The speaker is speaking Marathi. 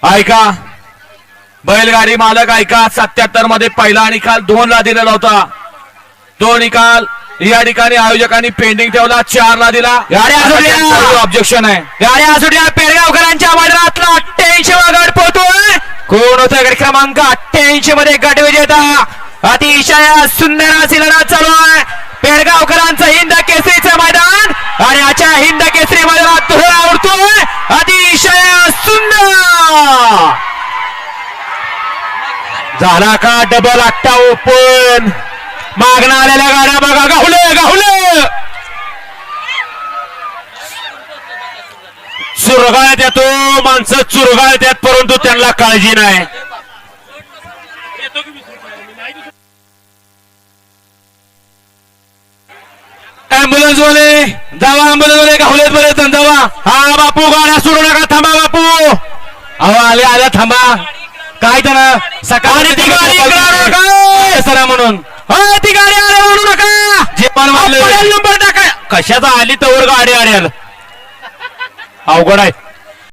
ऐका बैलगाडी मालक ऐका 77 मध्ये पहिला निकाल 2 ला दिलेला होता. तो निकाल या ठिकाणी आयोजकांनी पेंडिंग ठेवला 4 ला दिला. ऑब्जेक्शन आहे. गाड्या सुटल्या पेडगावकरांच्या मैदानातला 88 वा गट पोहोचतोय. कोण होतं गट क्रमांक 88 मध्ये गट विजेता. अतिशय सुंदर अशी लढत चालू आहे. पेडगावकरांचं हिंद केसरीचं मैदान आणि आजच्या हिंद केसरी मैदानात धुळा उडतोय. अतिशय सुंदर झाला का डबल अट्टा ओपन. मागणं आलेल्या गाड्या बघा. गाहुले गाहुले चुरगाळ्यात येतो माणसं चुरगाळ्यात येत परंतु त्यांना काळजी नाही. ऍम्ब्युलन्स वाले जावा. ऍम्ब्युलन्स वाले गाहुलेत पर्यंत जावा. हा बापू गाड्या सोडू नका. थांबा बापू. अहो आले आल्या थांबा. काय त्यानं सकाळी ती गाडी सरा म्हणून ती गाडी आल्या म्हणू नका. जे पण नंबर टाका. कशाचा आली तर गाडी आड्याल अवघड आहे.